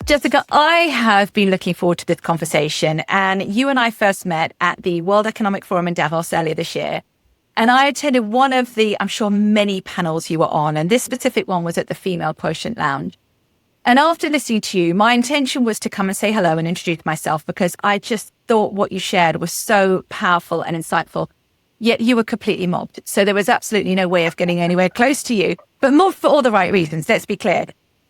Jessica, I have been looking forward to this conversation, and you and I first met at the World Economic Forum in Davos earlier this year. And I attended one of the, I'm sure, many panels you were on, and this specific one was at the Female Quotient Lounge. And after listening to you, my intention was to come and say hello and introduce myself, because I just thought what you shared was so powerful and insightful. Yet you were completely mobbed. So there was absolutely no way of getting anywhere close to you, but mobbed for all the right reasons, let's be clear.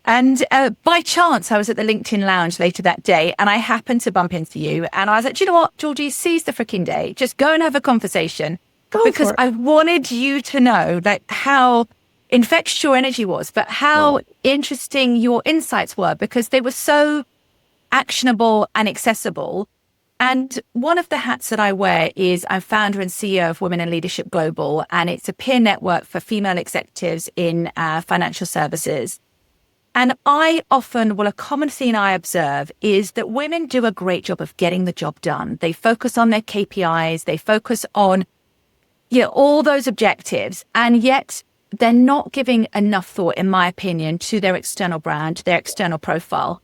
And by chance, I was at the LinkedIn lounge later that day, and I happened to bump into you. And I was like, do you know what, Georgie, seize the freaking day. Just go and have a conversation. Because I wanted you to know like how infectious your energy was, but how interesting your insights were, because they were so actionable and accessible. And one of the hats that I wear is I'm founder and CEO of Women in Leadership Global, and it's a peer network for female executives in financial services. And I often, well, a common theme I observe is that women do a great job of getting the job done. They focus on their KPIs, they focus on all those objectives, and yet they're not giving enough thought, in my opinion, to their external brand, to their external profile.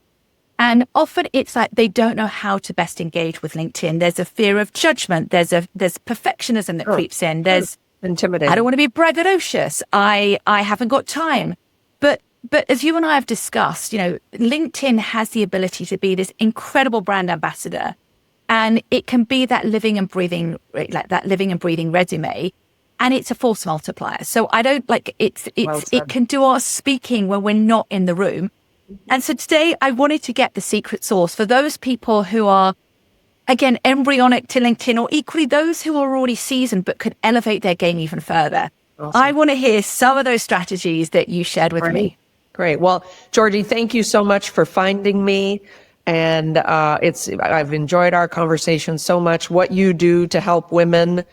And often it's like they don't know how to best engage with LinkedIn. There's a fear of judgment. There's perfectionism that creeps in. There's intimidating. I don't want to be braggadocious. I haven't got time. But as you and I have discussed, LinkedIn has the ability to be this incredible brand ambassador, and it can be that living and breathing resume, and it's a force multiplier. So I don't it can do our speaking when we're not in the room. And so today I wanted to get the secret sauce for those people who are, again, embryonic to LinkedIn, or equally those who are already seasoned but could elevate their game even further. Awesome. I want to hear some of those strategies that you shared with me. Great. Well, Georgie, thank you so much for finding me. And I've enjoyed our conversation so much. What you do to help women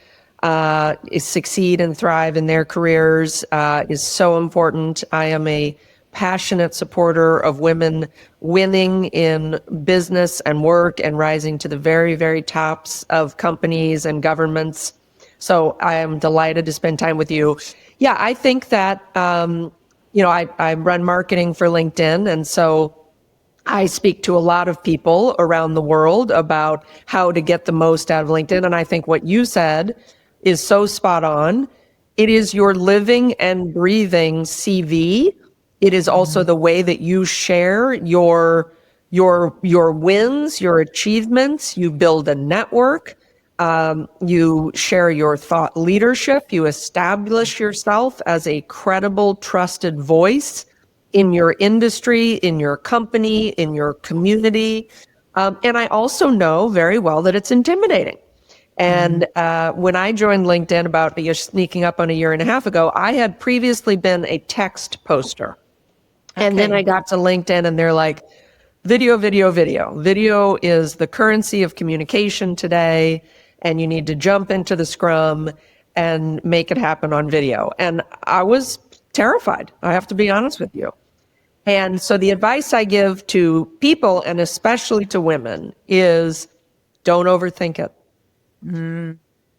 succeed and thrive in their careers is so important. I am a passionate supporter of women winning in business and work and rising to the very, very tops of companies and governments. So I am delighted to spend time with you. Yeah, I think that, I run marketing for LinkedIn. And so I speak to a lot of people around the world about how to get the most out of LinkedIn. And I think what you said is so spot on. It is your living and breathing CV. It is also the way that you share your wins, your achievements. You build a network. You share your thought leadership. You establish yourself as a credible, trusted voice in your industry, in your company, in your community. And I also know very well that it's intimidating. And when I joined LinkedIn you're sneaking up on a year and a half ago, I had previously been a text poster. And then I got to LinkedIn and they're like, video, video, video. Video is the currency of communication today. And you need to jump into the Scrum and make it happen on video. And I was terrified. I have to be honest with you. And so the advice I give to people, and especially to women, is don't overthink it.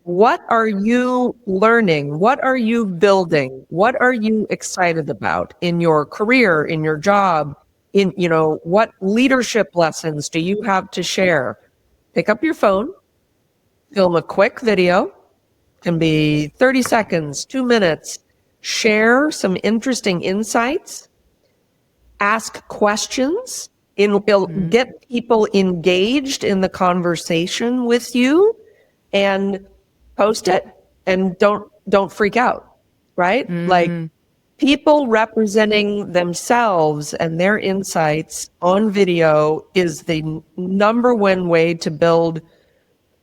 What are you learning? What are you building? What are you excited about in your career, in your job? What leadership lessons do you have to share? Pick up your phone, film a quick video, can be 30 seconds, 2 minutes, share some interesting insights, ask questions, get people engaged in the conversation with you, and post it, and don't freak out, right? Like, people representing themselves and their insights on video is the number one way to build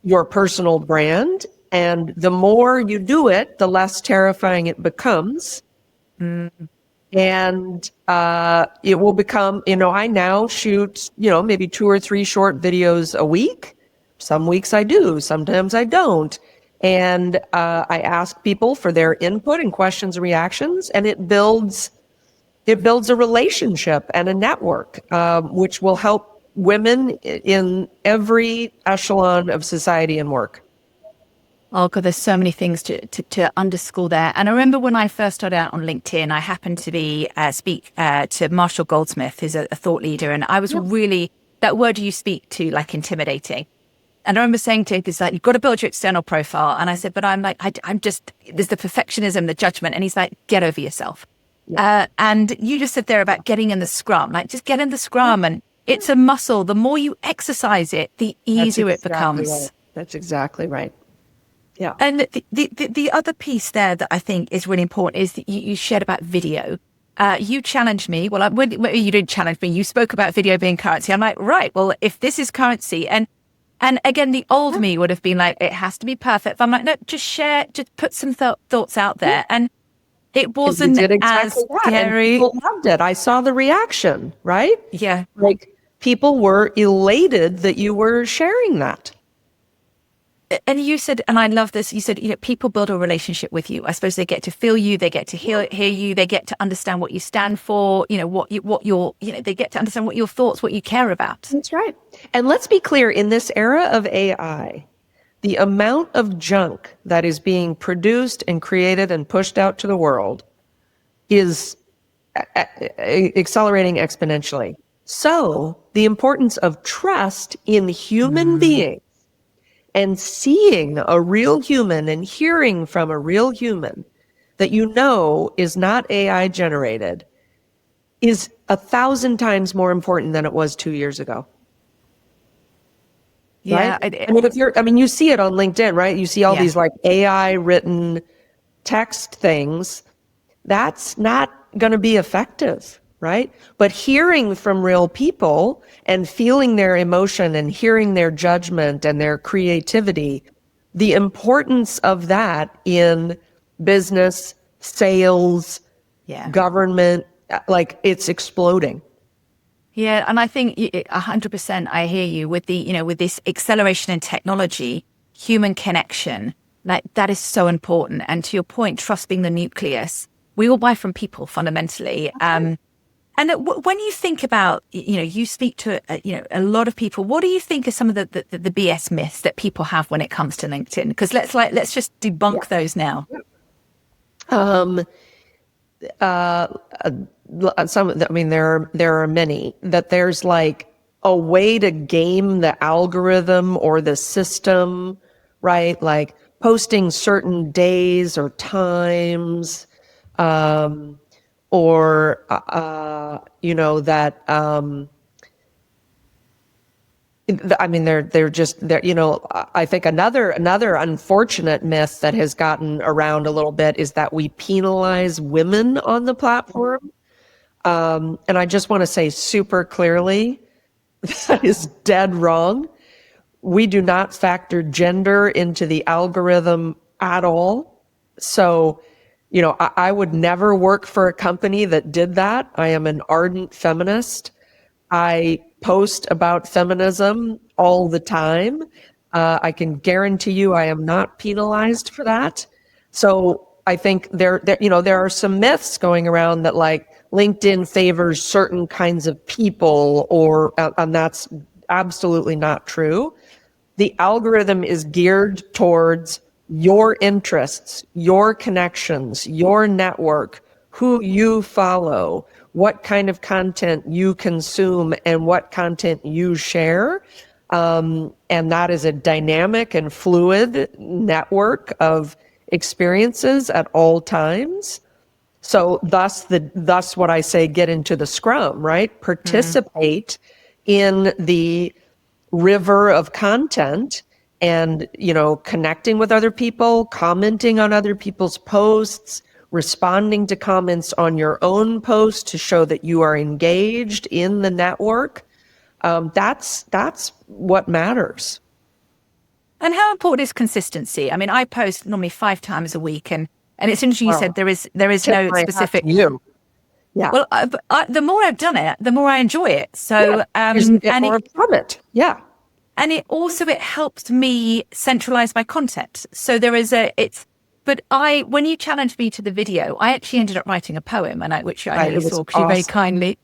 your personal brand. And the more you do it, the less terrifying it becomes. And it will become, I now shoot, maybe 2 or 3 short videos a week. Some weeks I do, sometimes I don't. And I ask people for their input and questions and reactions, and it builds a relationship and a network, which will help women in every echelon of society and work. Oh God, there's so many things to underscore there. And I remember when I first started out on LinkedIn, I happened to be speak to Marshall Goldsmith, who's a thought leader, and I was really, that word you speak to, like, intimidating. And I remember saying to him, it's like, you've got to build your external profile. And I said, but I'm like, I'm just, there's the perfectionism, the judgment. And he's like, get over yourself. Yeah. And you just said there about getting in the scrum, like, just get in the scrum. And it's a muscle. The more you exercise it, the easier it becomes. Right. That's exactly right. Yeah. And the other piece there that I think is really important is that you shared about video. You challenged me. Well, you didn't challenge me. You spoke about video being currency. I'm like, right, well, if this is currency, and again, the old me would have been like, it has to be perfect. But I'm like, no, just share, just put some thoughts out there. And it wasn't as scary. People loved it. I saw the reaction, right? Yeah. Like, people were elated that you were sharing that. And you said, and I love this, you said, people build a relationship with you. I suppose they get to feel you, they get to hear you, they get to understand what you stand for, they get to understand what your thoughts, what you care about. That's right. And let's be clear, in this era of AI, the amount of junk that is being produced and created and pushed out to the world is accelerating exponentially. So the importance of trust in human beings, and seeing a real human and hearing from a real human that is not AI generated is 1,000 times more important than it was 2 years ago. Yeah. Right? You see it on LinkedIn, right? You see all these like AI written text things. That's not going to be effective. Right? But hearing from real people and feeling their emotion and hearing their judgment and their creativity, the importance of that in business, sales, government, like, it's exploding. Yeah. And I think 100% I hear you with with this acceleration in technology, human connection, like, that is so important. And to your point, trust being the nucleus, we all buy from people fundamentally. And when you think about, you speak to, a lot of people, what do you think are some of the BS myths that people have when it comes to LinkedIn? Because let's just debunk those now. There are many, that there's like a way to game the algorithm or the system, right? Like posting certain days or times, or I think another unfortunate myth that has gotten around a little bit is that we penalize women on the platform. And I just want to say super clearly, that is dead wrong. We do not factor gender into the algorithm at all. So, I would never work for a company that did that. I am an ardent feminist. I post about feminism all the time. I can guarantee you I am not penalized for that. So I think there are some myths going around that, like, LinkedIn favors certain kinds of people, and that's absolutely not true. The algorithm is geared towards your interests, your connections, your network, who you follow, what kind of content you consume, and what content you share. And that is a dynamic and fluid network of experiences at all times. So thus what I say, get into the scrum, right? Participate in the river of content, and, connecting with other people, commenting on other people's posts, responding to comments on your own post to show that you are engaged in the network. That's what matters. And how important is consistency? I mean, I post normally 5 times a week, and it's interesting you said there is no specific. You. Yeah. Well, the more I've done it, the more I enjoy it. So, more from it. Yeah. And it helps me centralize my content. So when you challenged me to the video, I actually ended up writing a poem, which I know you saw because you very kindly.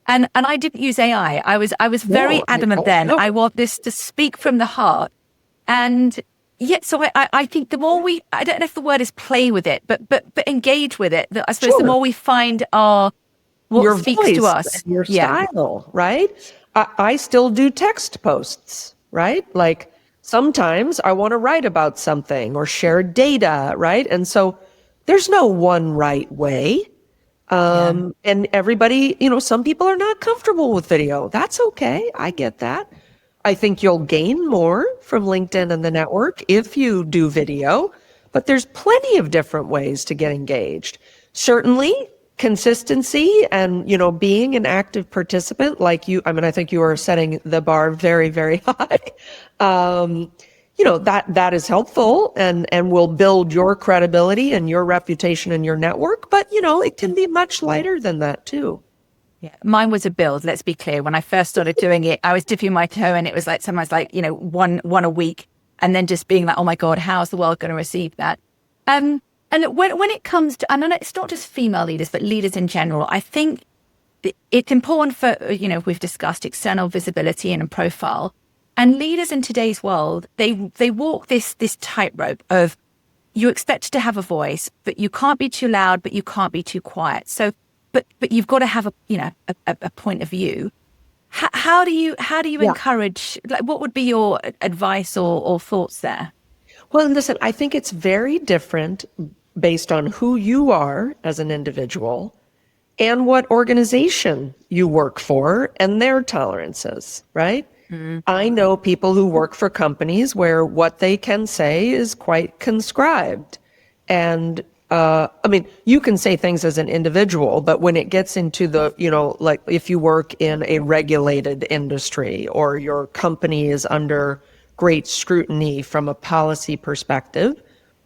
And I didn't use AI. I was very adamant then. I want this to speak from the heart. And Yeah, so I think the more I don't know if the word is play with it, but engage with it. I suppose the more we find what Your speaks to voice us. and your Yeah, style, right? I still do text posts, right? Like sometimes I want to write about something or share data, right? And so there's no one right way. yeah, And everybody, some people are not comfortable with video. That's okay. I get that. I think you'll gain more from LinkedIn and the network if you do video, but there's plenty of different ways to get engaged. Certainly, consistency and, being an active participant like you, I mean, I think you are setting the bar very, very high. Um, that is helpful and will build your credibility and your reputation and your network, but it can be much lighter than that too. yeah. Mine was a build. Let's be clear. When I first started doing it, I was dipping my toe, and it was like sometimes like one a week, and then just being like, oh my god, how's the world going to receive that? And when it comes to, and I know it's not just female leaders, but leaders in general, I think it's important for, we've discussed external visibility and a profile. And leaders in today's world, they walk this tightrope of you expect to have a voice, but you can't be too loud, but you can't be too quiet. So, but you've got to have a point of view. How do you Yeah. encourage? Like, what would be your advice or thoughts there? Well, listen, I think it's very different based on who you are as an individual and what organization you work for and their tolerances, right? I know people who work for companies where what they can say is quite conscribed. And I mean, you can say things as an individual, but when it gets into the, like if you work in a regulated industry or your company is under great scrutiny from a policy perspective,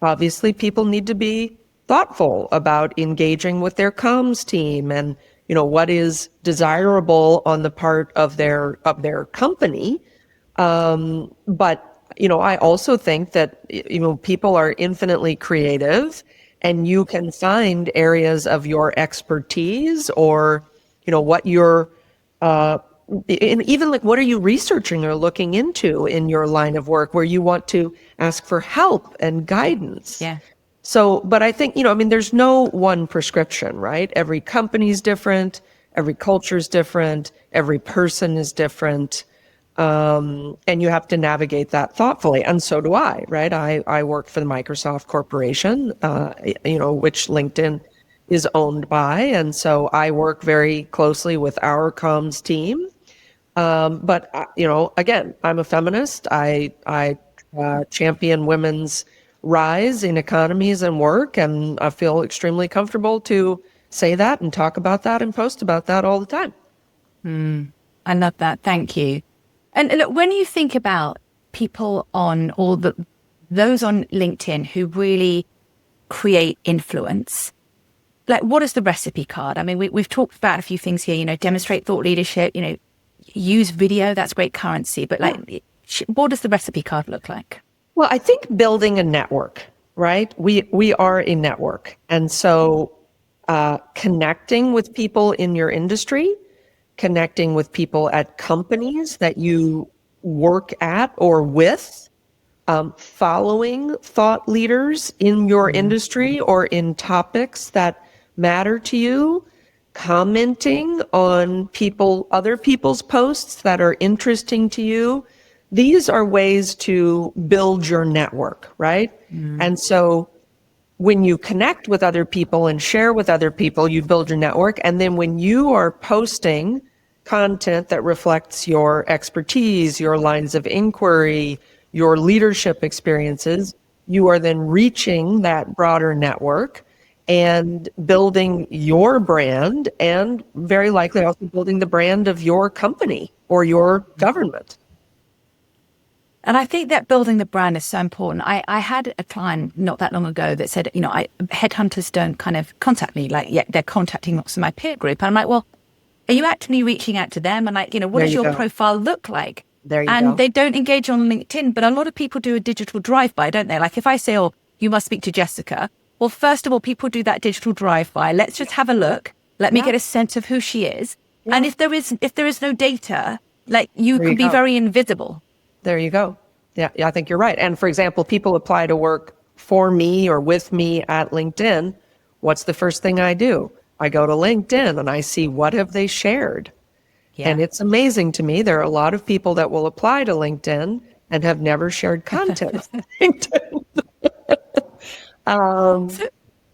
obviously people need to be thoughtful about engaging with their comms team and, what is desirable on the part of their company. But, I also think that, people are infinitely creative and you can find areas of your expertise or, what you're, and even like, what are you researching or looking into in your line of work where you want to ask for help and guidance? Yeah. So, but I think, there's no one prescription, right? Every company's different, every culture is different, every person is different. And you have to navigate that thoughtfully. And so do I, right? I work for the Microsoft Corporation, which LinkedIn is owned by. And so I work very closely with our comms team. But again, I'm a feminist. I champion women's rise in economies and work, and I feel extremely comfortable to say that and talk about that and post about that all the time. I love that. Thank you. And look, when you think about people on those on LinkedIn who really create influence, like what is the recipe card? I mean, we've talked about a few things here, demonstrate thought leadership, use video, that's great currency, but what does the recipe card look like? Well, I think building a network, right? We are a network. And so connecting with people in your industry, connecting with people at companies that you work at or with, following thought leaders in your industry or in topics that matter to you, commenting on other people's posts that are interesting to you. These are ways to build your network, right? And so when you connect with other people and share with other people, you build your network. And then when you are posting content that reflects your expertise, your lines of inquiry, your leadership experiences, you are then reaching that broader network and building your brand and very likely also building the brand of your company or your government. And I think that building the brand is so important. I had a client not that long ago that said, headhunters don't kind of contact me. Like, yeah, they're contacting lots of my peer group. And I'm like, well, are you actually reaching out to them? And what does your profile look like? There you go. And they don't engage on LinkedIn, but a lot of people do a digital drive-by, don't they? Like if I say, oh, you must speak to Jessica. Well, first of all, people do that digital drive-by. Let's just have a look. Let me get a sense of who she is. And if there is no data, like you can be very invisible. There you go. Yeah, I think you're right. And for example, people apply to work for me or with me at LinkedIn. What's the first thing I do? I go to LinkedIn and I see what have they shared. Yeah. And it's amazing to me. There are a lot of people that will apply to LinkedIn and have never shared content on LinkedIn.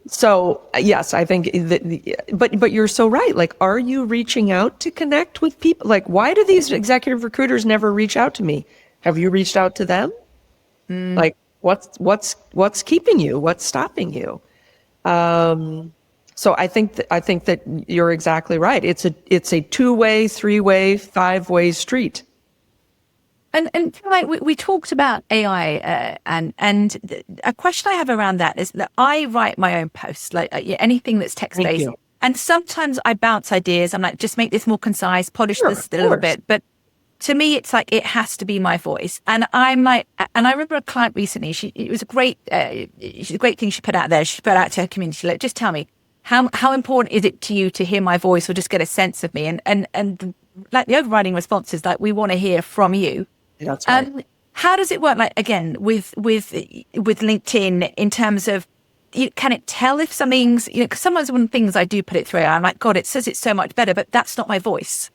So, So yes, I think but you're so right. Like, are you reaching out to connect with people? Like, why do these executive recruiters never reach out to me? Have you reached out to them? Like, what's keeping you? What's stopping you? So I think that you're exactly right. It's a two-way, three-way, five-way street. and like we talked about AI, a question I have around that is that I write my own posts, like anything that's text Thank based, you. and sometimes I bounce ideas. I'm like, just make this more concise, polish Sure, this of a little course. bit, but to me, it's like it has to be my voice. And I'm like, and I remember a client recently. It was a great thing she put out there. She put out to her community, like, just tell me how important is it to you to hear my voice or just get a sense of me? And like the overriding response is like, we want to hear from you. That's right. How does it work? Like again, with LinkedIn in terms of, can it tell if something's, because sometimes when things I do put it through, I'm like, God, it says it's so much better, but that's not my voice.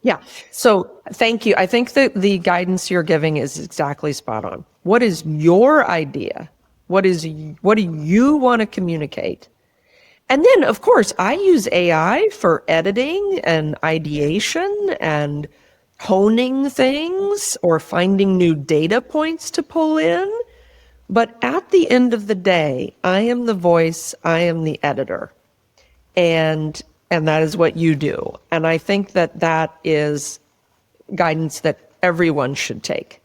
Yeah. So thank you. I think that the guidance you're giving is exactly spot on. What is your idea? What do you want to communicate? And then, of course, I use AI for editing and ideation and honing things or finding new data points to pull in. But at the end of the day, I am the voice, I am the editor. And that is what you do. And I think that that is guidance that everyone should take.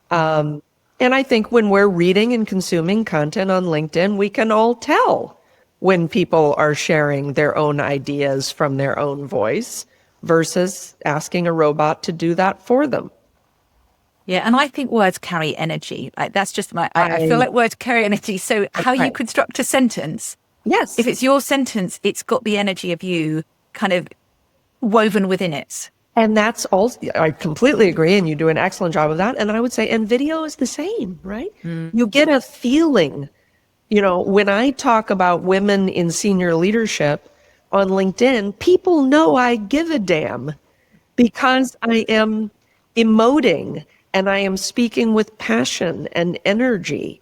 And I think when we're reading and consuming content on LinkedIn, we can all tell when people are sharing their own ideas from their own voice versus asking a robot to do that for them. Yeah, and I think words carry energy. Like that's just I feel like words carry energy. So how you Right. construct a sentence, Yes. if it's your sentence, it's got the energy of you kind of woven within it. And that's also, I completely agree, and you do an excellent job of that. And I would say, and video is the same, right? You get a feeling. When I talk about women in senior leadership on LinkedIn, people know I give a damn because I am emoting and I am speaking with passion and energy.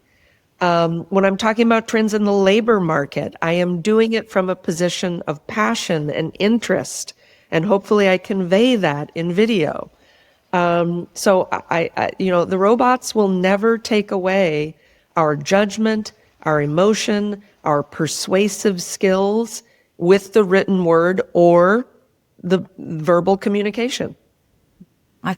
When I'm talking about trends in the labor market, I am doing it from a position of passion and interest, and hopefully I convey that in video. So the robots will never take away our judgment, our emotion, our persuasive skills with the written word or the verbal communication. I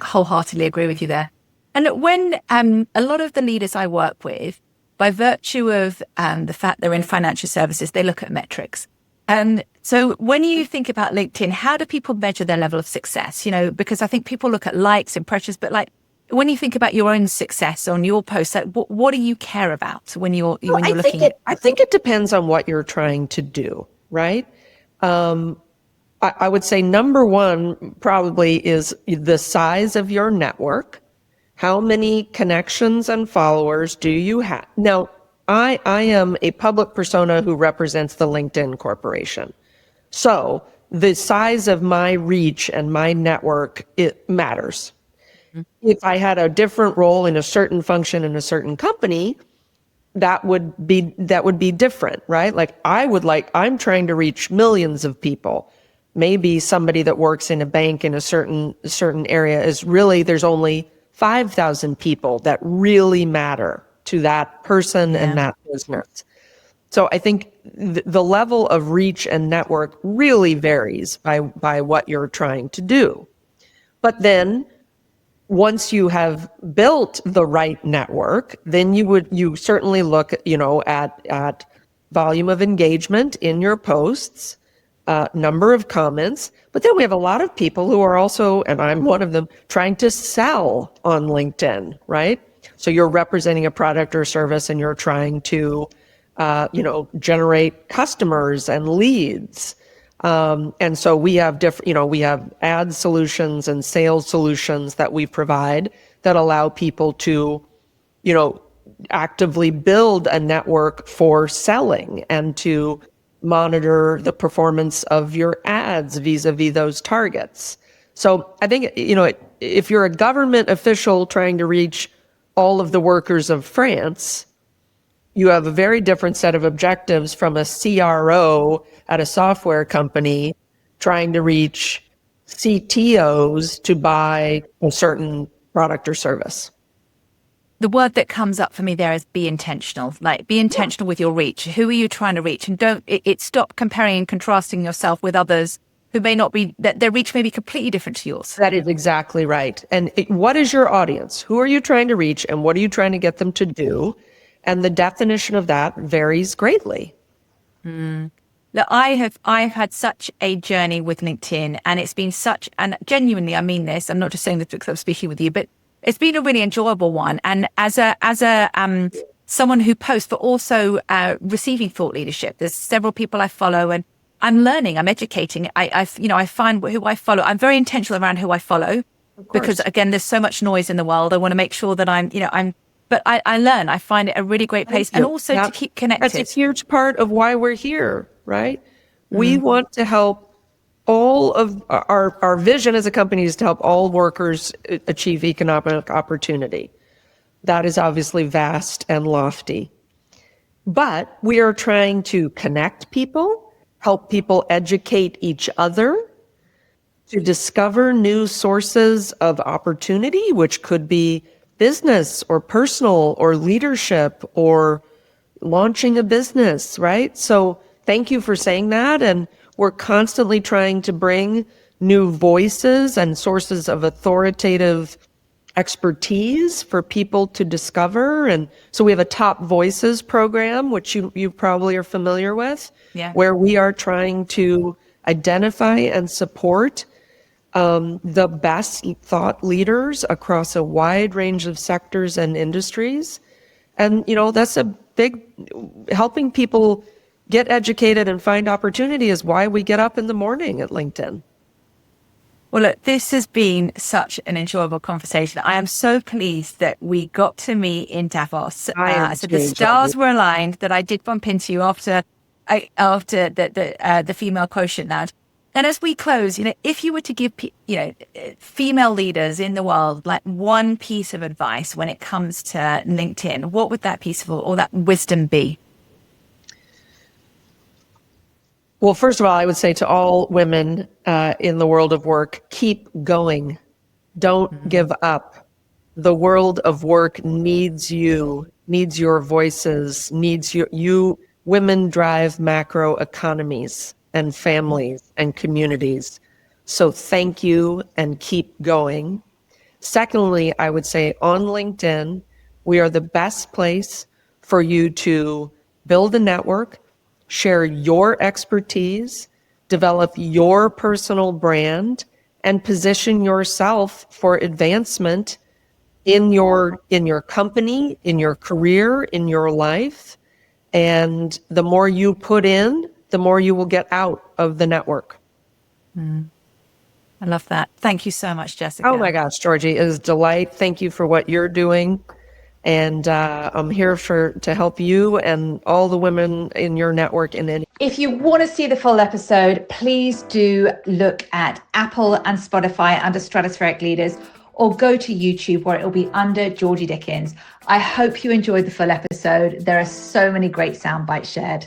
wholeheartedly agree with you there. And when a lot of the leaders I work with, by virtue of the fact they're in financial services, they look at metrics. And so when you think about LinkedIn, how do people measure their level of success? Because I think people look at likes, impressions, but like when you think about your own success on your post, like what do you care about when you're looking at? I think it depends on what you're trying to do, right? I would say number one probably is the size of your network. How many connections and followers do you have? Now, I am a public persona who represents the LinkedIn Corporation. So the size of my reach and my network, it matters. If I had a different role in a certain function in a certain company, that would be different, right? I'm trying to reach millions of people. Maybe somebody that works in a bank in a certain area is really, there's only 5,000 people that really matter to that person and that business. So I think the level of reach and network really varies by what you're trying to do. But then once you have built the right network, then you certainly look, at volume of engagement in your posts, number of comments. But then we have a lot of people who are also, and I'm one of them, trying to sell on LinkedIn, right? So you're representing a product or service and you're trying to, generate customers and leads. And so we have we have ad solutions and sales solutions that we provide that allow people to, actively build a network for selling and to monitor the performance of your ads vis-a-vis those targets. So I think, if you're a government official trying to reach all of the workers of France, you have a very different set of objectives from a CRO at a software company trying to reach CTOs to buy a certain product or service. The word that comes up for me there is be intentional. Like, be intentional with your reach. Who are you trying to reach? And don't stop comparing and contrasting yourself with others who may not be, that their reach may be completely different to yours. That is exactly right. And what is your audience? Who are you trying to reach, and what are you trying to get them to do? And the definition of that varies greatly. Look, I've had such a journey with LinkedIn, and it's been and genuinely, I mean this, I'm not just saying this because I'm speaking with you, but it's been a really enjoyable one. And as a someone who posts, but also receiving thought leadership, there's several people I follow, and I'm learning, I'm educating. I find who I follow. I'm very intentional around who I follow, because again, there's so much noise in the world. I want to make sure that but I learn. I find it a really great place, and also to keep connected. That's a huge part of why we're here, right? We want to help all of our vision as a company is to help all workers achieve economic opportunity. That is obviously vast and lofty. But we are trying to connect people, help people educate each other, to discover new sources of opportunity, which could be business or personal or leadership or launching a business, right? So thank you for saying that. And we're constantly trying to bring new voices and sources of authoritative expertise for people to discover. And so we have a Top Voices program, which you probably are familiar with, where we are trying to identify and support the best thought leaders across a wide range of sectors and industries. And, that's a big, helping people get educated and find opportunity is why we get up in the morning at LinkedIn. Well, look, this has been such an enjoyable conversation. I am so pleased that we got to meet in Davos. So the stars were aligned, that I did bump into you after the female quotient lounge. And as we close, if you were to give, female leaders in the world, like one piece of advice when it comes to LinkedIn, what would that piece of or that wisdom be? Well, first of all, I would say to all women in the world of work, keep going. Don't give up. The world of work needs you, needs your voices, needs you. Women drive macro economies and families and communities. So thank you and keep going. Secondly, I would say on LinkedIn, we are the best place for you to build a network, share your expertise, develop your personal brand, and position yourself for advancement in your company, in your career, in your life. And the more you put in, the more you will get out of the network. I love that. Thank you so much, Jessica. Oh my gosh, Georgie, it is a delight. Thank you for what you're doing. And I'm here to help you and all the women in your network. If you want to see the full episode, please do look at Apple and Spotify under Stratospheric Leaders, or go to YouTube where it will be under Georgie Dickens. I hope you enjoyed the full episode. There are so many great sound bites shared.